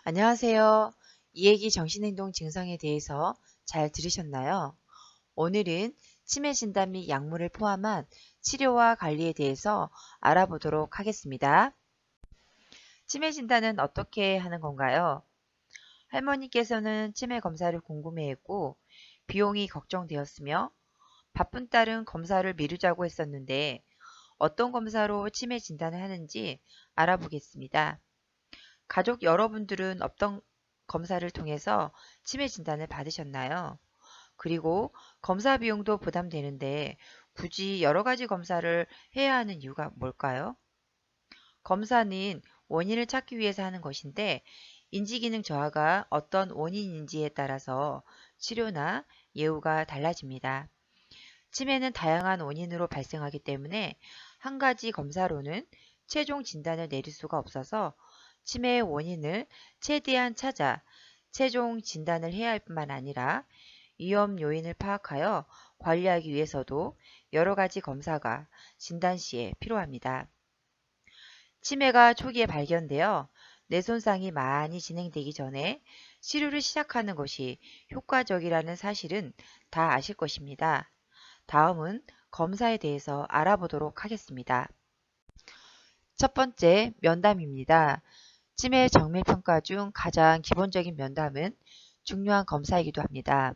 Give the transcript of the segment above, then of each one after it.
안녕하세요. 이해기 정신행동 증상에 대해서 잘 들으셨나요? 오늘은 치매 진단 및 약물을 포함한 치료와 관리에 대해서 알아보도록 하겠습니다. 치매 진단은 어떻게 하는 건가요? 할머니께서는 치매 검사를 궁금해했고 비용이 걱정되었으며 바쁜 딸은 검사를 미루자고 했었는데 어떤 검사로 치매 진단을 하는지 알아보겠습니다. 가족 여러분들은 어떤 검사를 통해서 치매 진단을 받으셨나요? 그리고 검사 비용도 부담되는데 굳이 여러 가지 검사를 해야 하는 이유가 뭘까요? 검사는 원인을 찾기 위해서 하는 것인데 인지기능 저하가 어떤 원인인지에 따라서 치료나 예후가 달라집니다. 치매는 다양한 원인으로 발생하기 때문에 한 가지 검사로는 최종 진단을 내릴 수가 없어서 치매의 원인을 최대한 찾아 최종 진단을 해야 할 뿐만 아니라 위험 요인을 파악하여 관리하기 위해서도 여러 가지 검사가 진단 시에 필요합니다. 치매가 초기에 발견되어 뇌 손상이 많이 진행되기 전에 치료를 시작하는 것이 효과적이라는 사실은 다 아실 것입니다. 다음은 검사에 대해서 알아보도록 하겠습니다. 첫 번째, 면담입니다. 치매 정밀평가 중 가장 기본적인 면담은 중요한 검사이기도 합니다.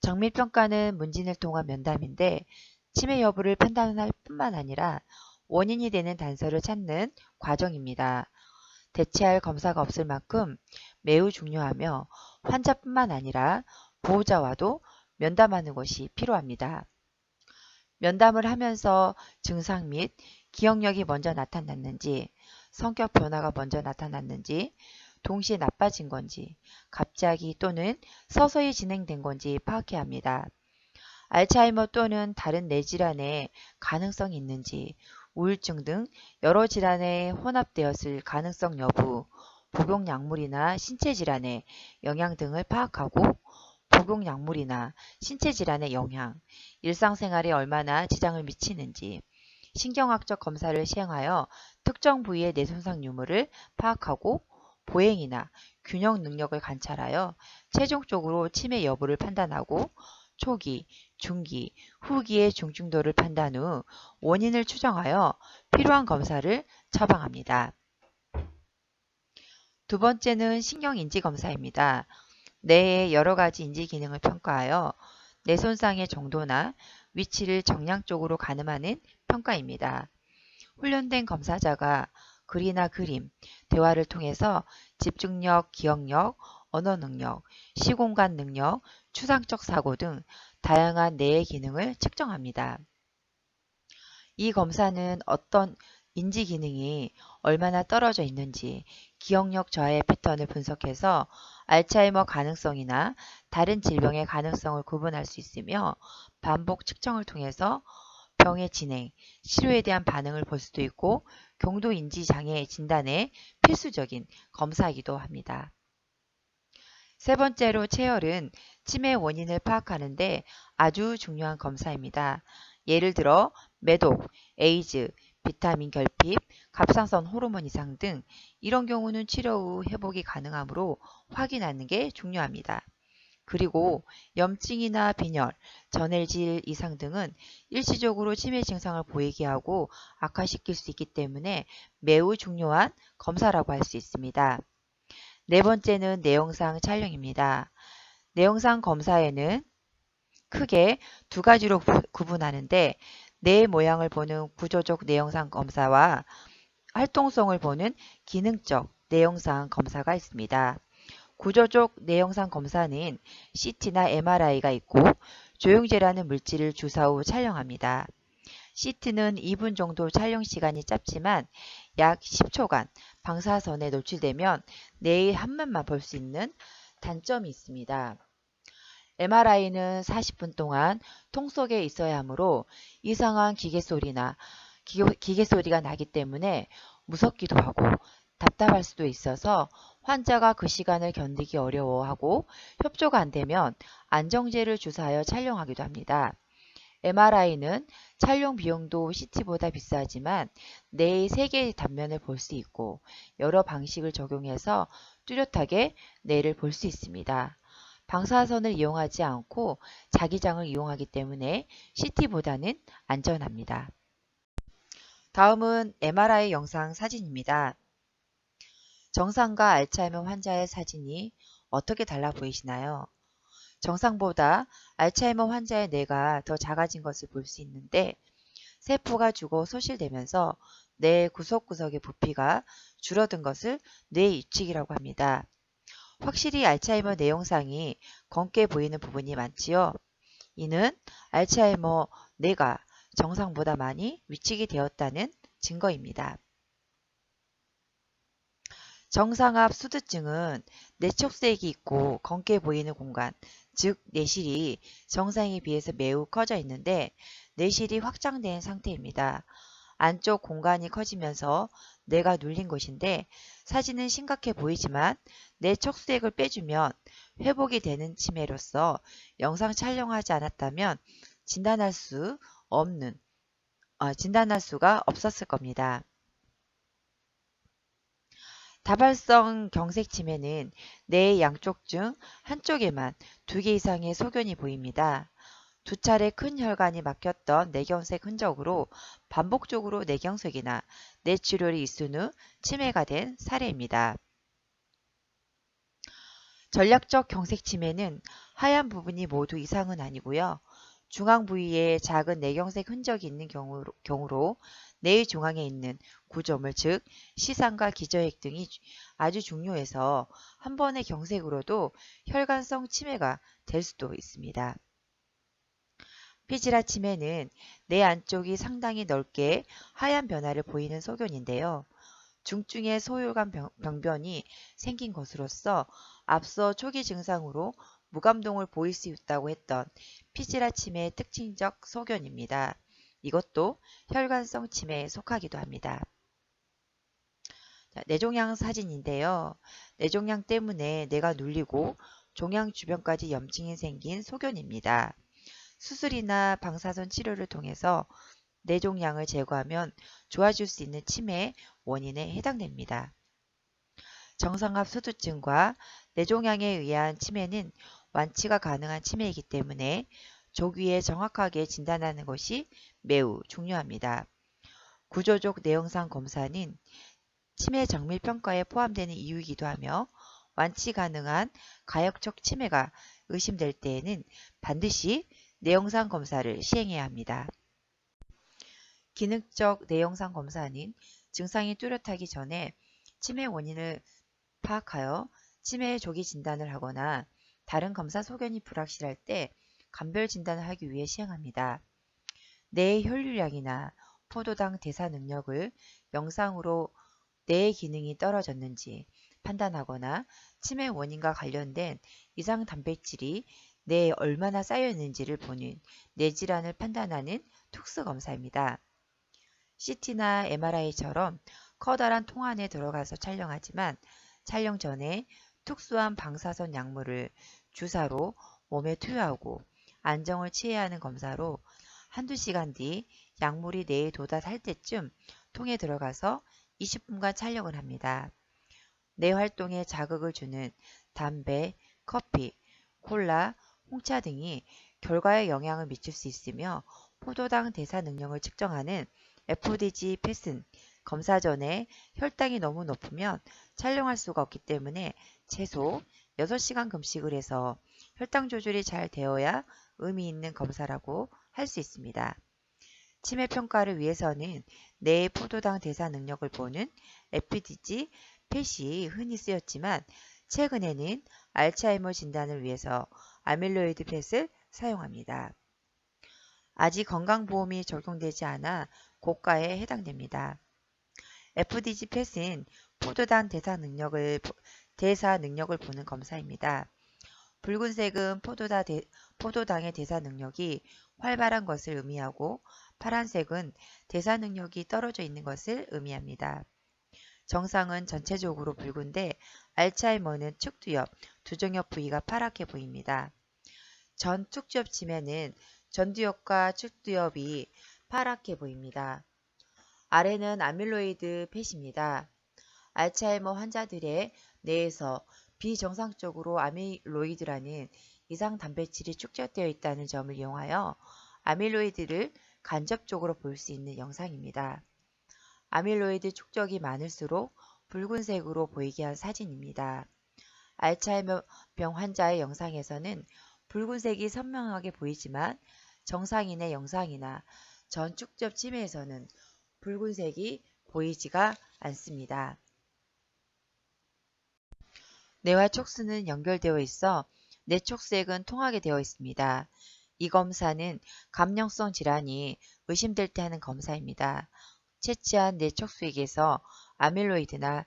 정밀평가는 문진을 통한 면담인데 치매 여부를 판단할 뿐만 아니라 원인이 되는 단서를 찾는 과정입니다. 대체할 검사가 없을 만큼 매우 중요하며 환자뿐만 아니라 보호자와도 면담하는 것이 필요합니다. 면담을 하면서 증상 및 기억력이 먼저 나타났는지, 성격 변화가 먼저 나타났는지, 동시에 나빠진 건지, 갑자기 또는 서서히 진행된 건지 파악해야 합니다. 알츠하이머 또는 다른 뇌질환의 가능성이 있는지, 우울증 등 여러 질환에 혼합되었을 가능성 여부, 복용 약물이나 신체 질환의 영향 등을 파악하고 복용 약물이나 신체 질환의 영향, 일상생활에 얼마나 지장을 미치는지, 신경학적 검사를 시행하여 특정 부위의 뇌손상 유무를 파악하고 보행이나 균형 능력을 관찰하여 최종적으로 치매 여부를 판단하고 초기, 중기, 후기의 중증도를 판단 후 원인을 추정하여 필요한 검사를 처방합니다. 두 번째는 신경인지검사입니다. 뇌의 여러 가지 인지 기능을 평가하여 뇌 손상의 정도나 위치를 정량적으로 가늠하는 평가입니다. 훈련된 검사자가 글이나 그림, 대화를 통해서 집중력, 기억력, 언어 능력, 시공간 능력, 추상적 사고 등 다양한 뇌의 기능을 측정합니다. 이 검사는 어떤 인지 기능이 얼마나 떨어져 있는지 기억력 저하의 패턴을 분석해서 알츠하이머 가능성이나 다른 질병의 가능성을 구분할 수 있으며 반복 측정을 통해서 병의 진행, 치료에 대한 반응을 볼 수도 있고 경도인지 장애 진단에 필수적인 검사이기도 합니다. 세 번째로 체열은 치매 원인을 파악하는데 아주 중요한 검사입니다. 예를 들어 매독, 에이즈, 비타민 결핍, 갑상선 호르몬 이상 등 이런 경우는 치료 후 회복이 가능하므로 확인하는 게 중요합니다. 그리고 염증이나 빈혈, 전해질 이상 등은 일시적으로 치매 증상을 보이게 하고 악화시킬 수 있기 때문에 매우 중요한 검사라고 할 수 있습니다. 네 번째는 뇌영상 촬영입니다. 뇌영상 검사에는 크게 두 가지로 구분하는데 뇌 모양을 보는 구조적 뇌영상 검사와 활동성을 보는 기능적 뇌영상 검사가 있습니다. 구조적 뇌영상 검사는 CT나 MRI가 있고 조영제라는 물질을 주사 후 촬영합니다. CT는 2분 정도 촬영 시간이 짧지만 약 10초간 방사선에 노출되면 뇌의 한면만 볼 수 있는 단점이 있습니다. MRI는 40분 동안 통 속에 있어야 하므로 이상한 기계 소리나 기계 소리가 나기 때문에 무섭기도 하고 답답할 수도 있어서 환자가 그 시간을 견디기 어려워하고 협조가 안 되면 안정제를 주사하여 촬영하기도 합니다. MRI는 촬영 비용도 CT보다 비싸지만 뇌의 3개의 단면을 볼 수 있고 여러 방식을 적용해서 뚜렷하게 뇌를 볼 수 있습니다. 방사선을 이용하지 않고 자기장을 이용하기 때문에 CT보다는 안전합니다. 다음은 MRI 영상 사진입니다. 정상과 알츠하이머 환자의 사진이 어떻게 달라 보이시나요? 정상보다 알츠하이머 환자의 뇌가 더 작아진 것을 볼 수 있는데 세포가 죽어 소실되면서 뇌 구석구석의 부피가 줄어든 것을 뇌이축이라고 합니다. 확실히 알츠하이머 뇌 영상이 검게 보이는 부분이 많지요. 이는 알츠하이머 뇌가 정상보다 많이 위축이 되었다는 증거입니다. 정상압 수두증은 뇌촉색이 있고 검게 보이는 공간, 즉 뇌실이 정상에 비해서 매우 커져 있는데 뇌실이 확장된 상태입니다. 안쪽 공간이 커지면서 뇌가 눌린 곳인데 사진은 심각해 보이지만 뇌촉색을 빼주면 회복이 되는 치매로서 영상 촬영하지 않았다면 진단할 수가 없었을 겁니다. 다발성 경색 치매는 뇌의 양쪽 중 한쪽에만 2개 이상의 소견이 보입니다. 2차례 큰 혈관이 막혔던 뇌경색 흔적으로 반복적으로 뇌경색이나 뇌출혈이 있은 후 치매가 된 사례입니다. 전략적 경색 치매는 하얀 부분이 모두 이상은 아니고요. 중앙 부위에 작은 뇌경색 흔적이 있는 경우로 뇌의 중앙에 있는 구조물 즉 시상과 기저핵 등이 아주 중요해서 한 번의 경색으로도 혈관성 치매가 될 수도 있습니다. 피지라 치매는 뇌 안쪽이 상당히 넓게 하얀 변화를 보이는 소견인데요. 중증의 소혈관 병변이 생긴 것으로서 앞서 초기 증상으로 무감동을 보일 수 있다고 했던 피지라 치매의 특징적 소견입니다. 이것도 혈관성 치매에 속하기도 합니다. 뇌종양 사진인데요. 뇌종양 때문에 뇌가 눌리고 종양 주변까지 염증이 생긴 소견입니다. 수술이나 방사선 치료를 통해서 뇌종양을 제거하면 좋아질 수 있는 치매의 원인에 해당됩니다. 정상압 수두증과 뇌종양에 의한 치매는 완치가 가능한 치매이기 때문에 조기에 정확하게 진단하는 것이 매우 중요합니다. 구조적 뇌영상 검사는 치매 정밀 평가에 포함되는 이유이기도 하며 완치 가능한 가역적 치매가 의심될 때에는 반드시 뇌영상 검사를 시행해야 합니다. 기능적 뇌영상 검사는 증상이 뚜렷하기 전에 치매 원인을 파악하여 치매의 조기 진단을 하거나 다른 검사 소견이 불확실할 때 감별 진단을 하기 위해 시행합니다. 뇌의 혈류량이나 포도당 대사 능력을 영상으로 뇌의 기능이 떨어졌는지 판단하거나 치매 원인과 관련된 이상 단백질이 뇌에 얼마나 쌓여 있는지를 보는 뇌질환을 판단하는 특수검사입니다. CT나 MRI처럼 커다란 통 안에 들어가서 촬영하지만 촬영 전에 특수한 방사선 약물을 주사로 몸에 투여하고 안정을 취해야 하는 검사로 한두 시간 뒤 약물이 뇌에 도달할 때쯤 통에 들어가서 20분간 촬영을 합니다. 뇌 활동에 자극을 주는 담배, 커피, 콜라, 홍차 등이 결과에 영향을 미칠 수 있으며 포도당 대사 능력을 측정하는 FDG 패슨 검사 전에 혈당이 너무 높으면 촬영할 수가 없기 때문에 최소 6시간 금식을 해서 혈당 조절이 잘 되어야 의미 있는 검사라고 할 수 있습니다. 치매 평가를 위해서는 뇌의 포도당 대사 능력을 보는 FDG 펫이 흔히 쓰였지만 최근에는 알츠하이머 진단을 위해서 아밀로이드 펫을 사용합니다. 아직 건강보험이 적용되지 않아 고가에 해당됩니다. FDG 펫은 포도당 대사 능력을 보는 검사입니다. 붉은색은 포도당의 대사 능력이 활발한 것을 의미하고 파란색은 대사 능력이 떨어져 있는 것을 의미합니다. 정상은 전체적으로 붉은데 알츠하이머는 측두엽, 두정엽 부위가 파랗게 보입니다. 전 측두엽 치매는 전두엽과 측두엽이 파랗게 보입니다. 아래는 아밀로이드 펫입니다. 알츠하이머 환자들의 뇌에서 비정상적으로 아밀로이드라는 이상 단백질이 축적되어 있다는 점을 이용하여 아밀로이드를 간접적으로 볼 수 있는 영상입니다. 아밀로이드 축적이 많을수록 붉은색으로 보이게 한 사진입니다. 알츠하이머병 환자의 영상에서는 붉은색이 선명하게 보이지만 정상인의 영상이나 전축접 치매에서는 붉은색이 보이지가 않습니다. 뇌와 촉수는 연결되어 있어 뇌 촉색은 통하게 되어 있습니다. 이 검사는 감염성 질환이 의심될 때 하는 검사입니다. 채취한 뇌 촉수액에서 아밀로이드나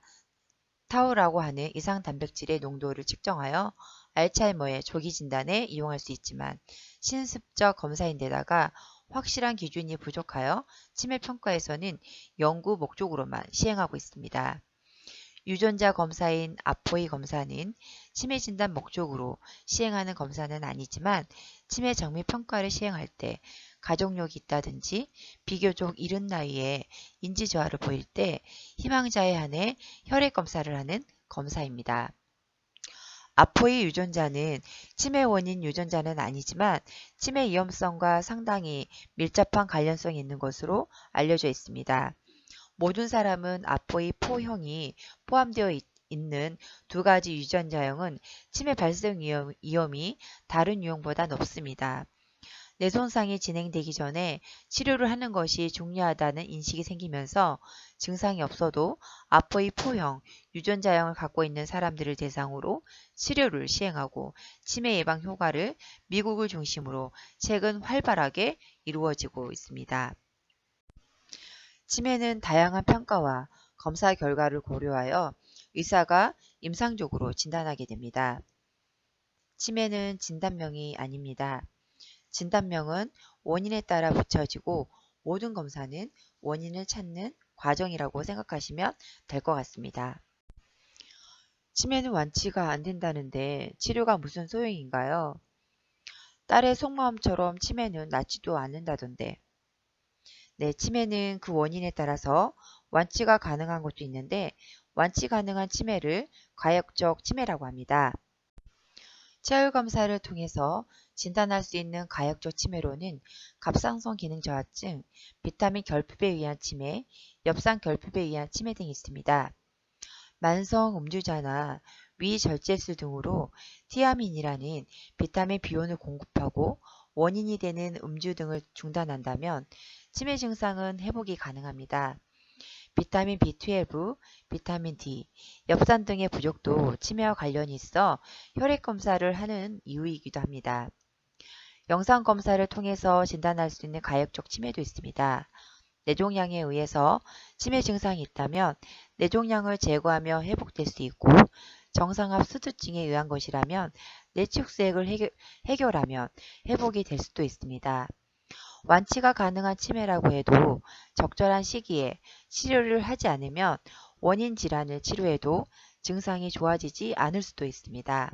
타우라고 하는 이상 단백질의 농도를 측정하여 알츠하이머의 조기 진단에 이용할 수 있지만 신습적 검사인데다가 확실한 기준이 부족하여 치매 평가에서는 연구 목적으로만 시행하고 있습니다. 유전자 검사인 아포이 검사는 치매 진단 목적으로 시행하는 검사는 아니지만 치매 정밀 평가를 시행할 때 가족력이 있다든지 비교적 이른 나이에 인지 저하를 보일 때 희망자에 한해 혈액 검사를 하는 검사입니다. 아포이 유전자는 치매 원인 유전자는 아니지만 치매 위험성과 상당히 밀접한 관련성이 있는 것으로 알려져 있습니다. 모든 사람은 아포이 포형이 포함되어 있는 두 가지 유전자형은 치매 발생 위험이 다른 유형보다 높습니다. 뇌 손상이 진행되기 전에 치료를 하는 것이 중요하다는 인식이 생기면서 증상이 없어도 아포이 포형 유전자형을 갖고 있는 사람들을 대상으로 치료를 시행하고 치매 예방 효과를 미국을 중심으로 최근 활발하게 이루어지고 있습니다. 치매는 다양한 평가와 검사 결과를 고려하여 의사가 임상적으로 진단하게 됩니다. 치매는 진단명이 아닙니다. 진단명은 원인에 따라 붙여지고 모든 검사는 원인을 찾는 과정이라고 생각하시면 될 것 같습니다. 치매는 완치가 안 된다는데 치료가 무슨 소용인가요? 딸의 속마음처럼 치매는 낫지도 않는다던데. 네, 치매는 그 원인에 따라서 완치가 가능한 것도 있는데 완치 가능한 치매를 가역적 치매라고 합니다. 체열 검사를 통해서 진단할 수 있는 가역적 치매로는 갑상선 기능 저하증, 비타민 결핍에 의한 치매, 엽산 결핍에 의한 치매 등이 있습니다. 만성 음주자나 위절제술 등으로 티아민이라는 비타민 B원을 공급하고 원인이 되는 음주 등을 중단한다면 치매 증상은 회복이 가능합니다. 비타민 B12, 비타민 D, 엽산 등의 부족도 치매와 관련이 있어 혈액 검사를 하는 이유이기도 합니다. 영상 검사를 통해서 진단할 수 있는 가역적 치매도 있습니다. 뇌종양에 의해서 치매 증상이 있다면 뇌종양을 제거하며 회복될 수 있고 정상합 수두증에 의한 것이라면 뇌축색을 해결하면 회복이 될 수도 있습니다. 완치가 가능한 치매라고 해도 적절한 시기에 치료를 하지 않으면 원인 질환을 치료해도 증상이 좋아지지 않을 수도 있습니다.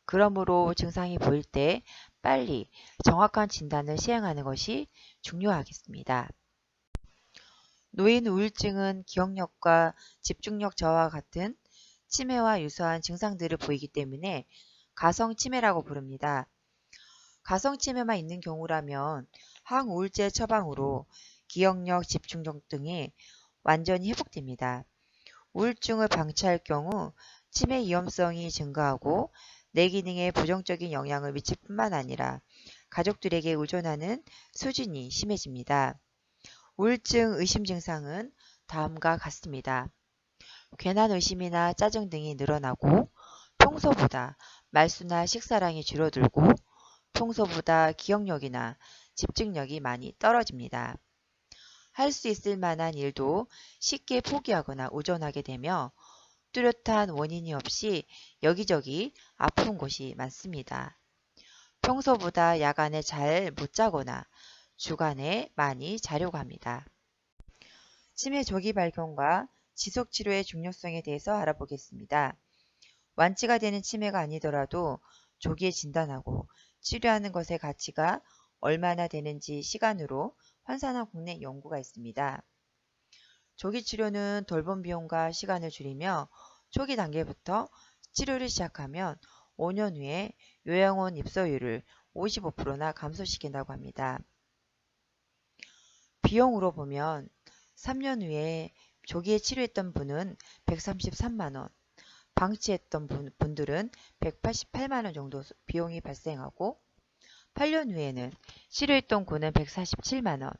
그러므로 증상이 보일 때 빨리 정확한 진단을 시행하는 것이 중요하겠습니다. 노인 우울증은 기억력과 집중력 저하와 같은 치매와 유사한 증상들을 보이기 때문에 가성치매라고 부릅니다. 가성치매만 있는 경우라면 항우울제 처방으로 기억력, 집중력 등이 완전히 회복됩니다. 우울증을 방치할 경우 치매 위험성이 증가하고 뇌 기능에 부정적인 영향을 미칠 뿐만 아니라 가족들에게 의존하는 수준이 심해집니다. 우울증 의심 증상은 다음과 같습니다. 괜한 의심이나 짜증 등이 늘어나고 평소보다 말수나 식사량이 줄어들고 평소보다 기억력이나 집중력이 많이 떨어집니다. 할 수 있을 만한 일도 쉽게 포기하거나 우전하게 되며 뚜렷한 원인이 없이 여기저기 아픈 곳이 많습니다. 평소보다 야간에 잘 못 자거나 주간에 많이 자려고 합니다. 치매 조기 발견과 지속치료의 중요성에 대해서 알아보겠습니다. 완치가 되는 치매가 아니더라도 조기에 진단하고 치료하는 것의 가치가 얼마나 되는지 시간으로 환산한 국내 연구가 있습니다. 조기 치료는 돌봄 비용과 시간을 줄이며 초기 단계부터 치료를 시작하면 5년 후에 요양원 입소율을 55%나 감소시킨다고 합니다. 비용으로 보면 3년 후에 조기에 치료했던 분은 133만 원, 방치했던 분들은 188만 원 정도 비용이 발생하고 8년 후에는 치료했던 군은 147만 원,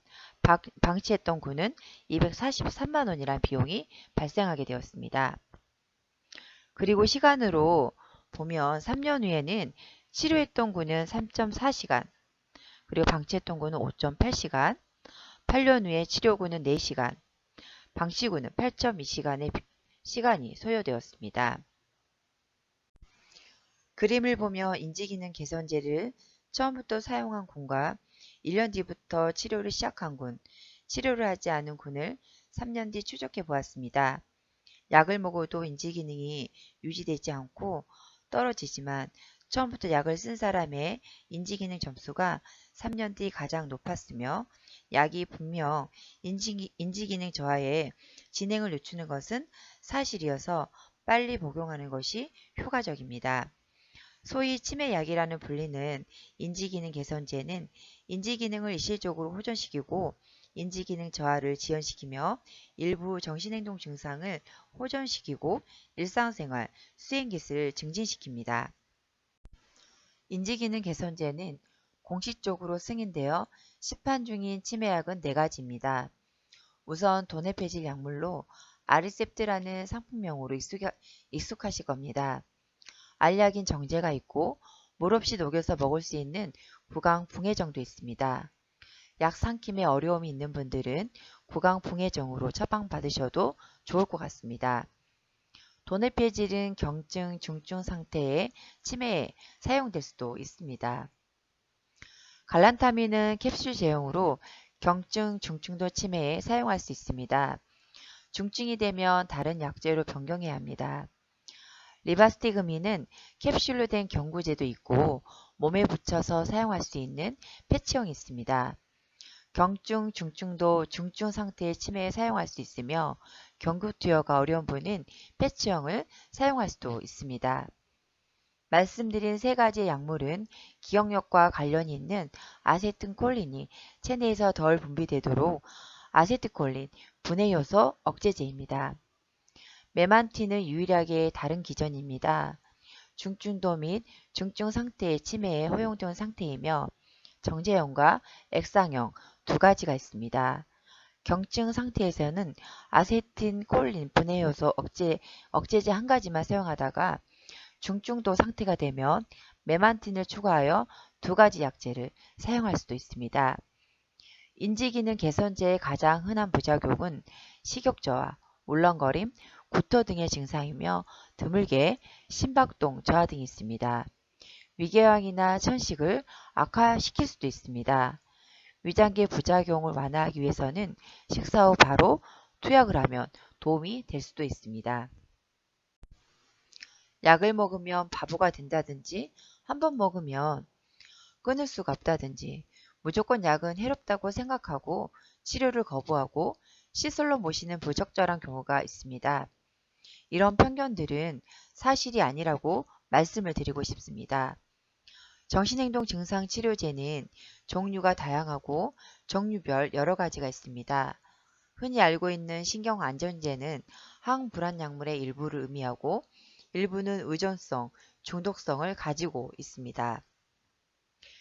방치했던 군은 243만 원이란 비용이 발생하게 되었습니다. 그리고 시간으로 보면 3년 후에는 치료했던 군은 3.4시간, 그리고 방치했던 군은 5.8시간, 8년 후에 치료군은 4시간, 방치군은 8.2시간의 시간이 소요되었습니다. 그림을 보며 인지기능 개선제를 처음부터 사용한 군과 1년 뒤부터 치료를 시작한 군, 치료를 하지 않은 군을 3년 뒤 추적해 보았습니다. 약을 먹어도 인지기능이 유지되지 않고 떨어지지만 처음부터 약을 쓴 사람의 인지기능 점수가 3년 뒤 가장 높았으며 약이 분명 인지기능 저하에 진행을 늦추는 것은 사실이어서 빨리 복용하는 것이 효과적입니다. 소위 치매약이라는 불리는 인지기능 개선제는 인지기능을 일시적으로 호전시키고 인지기능 저하를 지연시키며 일부 정신행동 증상을 호전시키고 일상생활, 수행기술을 증진시킵니다. 인지기능 개선제는 공식적으로 승인되어 시판 중인 치매약은 4가지입니다. 우선 도네페질 약물로 아리셉트라는 상품명으로 익숙하실 겁니다. 알약인 정제가 있고 물 없이 녹여서 먹을 수 있는 구강붕해정도 있습니다. 약 삼킴에 어려움이 있는 분들은 구강붕해정으로 처방받으셔도 좋을 것 같습니다. 도네페질은 경증, 중증 상태의 치매에 사용될 수도 있습니다. 갈란타민은 캡슐 제형으로 경증, 중증도 치매에 사용할 수 있습니다. 중증이 되면 다른 약제로 변경해야 합니다. 리바스티그민은 캡슐로 된 경구제도 있고 몸에 붙여서 사용할 수 있는 패치형이 있습니다. 경증, 중증도 중증 상태의 치매에 사용할 수 있으며 경구 투여가 어려운 분은 패치형을 사용할 수도 있습니다. 말씀드린 3가지의 약물은 기억력과 관련이 있는 아세틸콜린이 체내에서 덜 분비되도록 아세틸콜린 분해효소 억제제입니다. 메만틴은 유일하게 다른 기전입니다. 중증도 및 중증 상태의 치매에 허용된 상태이며 정제형과 액상형 2가지가 있습니다. 경증 상태에서는 아세틸콜린 분해효소 억제제 1가지만 사용하다가 중증도 상태가 되면 메만틴을 추가하여 2가지 약제를 사용할 수도 있습니다. 인지기능 개선제의 가장 흔한 부작용은 식욕저하, 울렁거림, 구토 등의 증상이며 드물게 심박동 저하 등이 있습니다. 위궤양이나 천식을 악화시킬 수도 있습니다. 위장계 부작용을 완화하기 위해서는 식사 후 바로 투약을 하면 도움이 될 수도 있습니다. 약을 먹으면 바보가 된다든지 한번 먹으면 끊을 수가 없다든지 무조건 약은 해롭다고 생각하고 치료를 거부하고 시설로 모시는 부적절한 경우가 있습니다. 이런 편견들은 사실이 아니라고 말씀을 드리고 싶습니다. 정신행동 증상 치료제는 종류가 다양하고 종류별 여러 가지가 있습니다. 흔히 알고 있는 신경안정제는 항불안 약물의 일부를 의미하고 일부는 의존성, 중독성을 가지고 있습니다.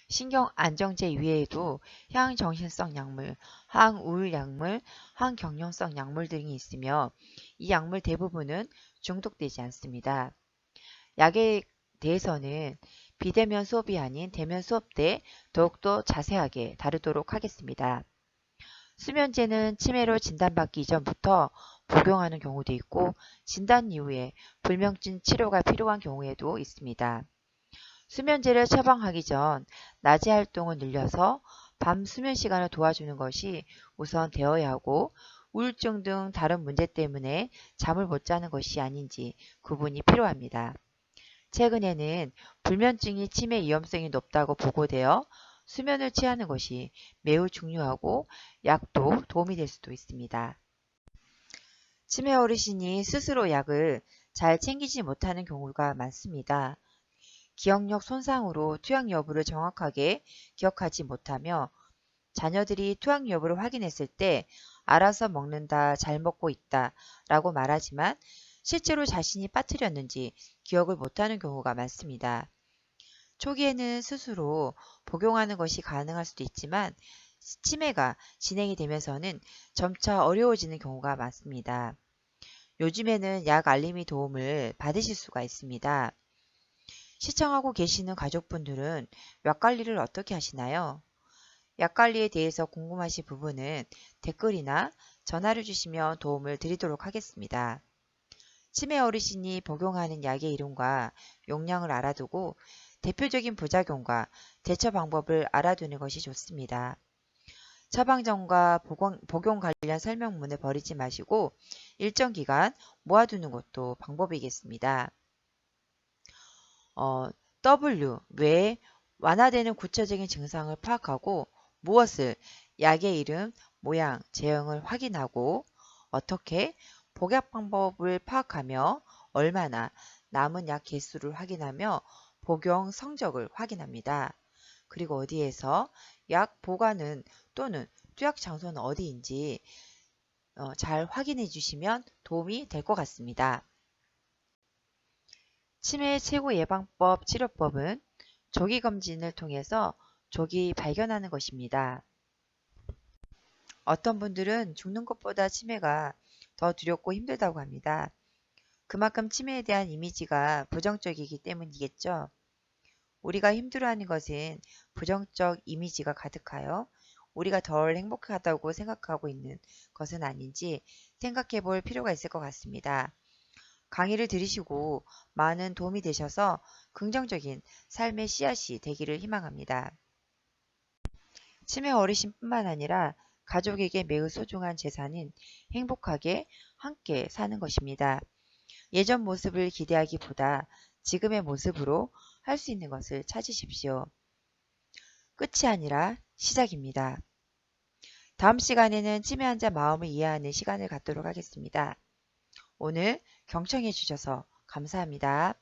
신경안정제 이외에도 향정신성 약물, 항우울 약물, 항경련성 약물 등이 있으며 이 약물 대부분은 중독되지 않습니다. 약에 대해서는 비대면 수업이 아닌 대면 수업 때 더욱더 자세하게 다루도록 하겠습니다. 수면제는 치매로 진단받기 이전부터 복용하는 경우도 있고 진단 이후에 불면증 치료가 필요한 경우에도 있습니다. 수면제를 처방하기 전 낮의 활동을 늘려서 밤 수면 시간을 도와주는 것이 우선 되어야 하고 우울증 등 다른 문제 때문에 잠을 못 자는 것이 아닌지 구분이 필요합니다. 최근에는 불면증이 치매 위험성이 높다고 보고되어 수면을 취하는 것이 매우 중요하고 약도 도움이 될 수도 있습니다. 치매 어르신이 스스로 약을 잘 챙기지 못하는 경우가 많습니다. 기억력 손상으로 투약 여부를 정확하게 기억하지 못하며 자녀들이 투약 여부를 확인했을 때 알아서 먹는다, 잘 먹고 있다 라고 말하지만 실제로 자신이 빠뜨렸는지 기억을 못하는 경우가 많습니다. 초기에는 스스로 복용하는 것이 가능할 수도 있지만 치매가 진행이 되면서는 점차 어려워지는 경우가 많습니다. 요즘에는 약 알림이 도움을 받으실 수가 있습니다. 시청하고 계시는 가족분들은 약 관리를 어떻게 하시나요? 약 관리에 대해서 궁금하신 부분은 댓글이나 전화를 주시면 도움을 드리도록 하겠습니다. 치매 어르신이 복용하는 약의 이름과 용량을 알아두고 대표적인 부작용과 대처 방법을 알아두는 것이 좋습니다. 처방전과 복용 관련 설명문을 버리지 마시고 일정 기간 모아두는 것도 방법이겠습니다. W. 왜 완화되는 구체적인 증상을 파악하고 무엇을 약의 이름, 모양, 제형을 확인하고 어떻게 복약 방법을 파악하며 얼마나 남은 약 개수를 확인하며 복용 성적을 확인합니다. 그리고 어디에서 약 보관은 또는 투약 장소는 어디인지 잘 확인해 주시면 도움이 될 것 같습니다. 치매 최고 예방법 치료법은 조기 검진을 통해서 조기 발견하는 것입니다. 어떤 분들은 죽는 것보다 치매가 더 두렵고 힘들다고 합니다. 그만큼 치매에 대한 이미지가 부정적이기 때문이겠죠. 우리가 힘들어하는 것은 부정적 이미지가 가득하여 우리가 덜 행복하다고 생각하고 있는 것은 아닌지 생각해 볼 필요가 있을 것 같습니다. 강의를 들으시고 많은 도움이 되셔서 긍정적인 삶의 씨앗이 되기를 희망합니다. 치매 어르신뿐만 아니라 가족에게 매우 소중한 재산인 행복하게 함께 사는 것입니다. 예전 모습을 기대하기보다 지금의 모습으로 할 수 있는 것을 찾으십시오. 끝이 아니라 시작입니다. 다음 시간에는 치매 환자 마음을 이해하는 시간을 갖도록 하겠습니다. 오늘 경청해 주셔서 감사합니다.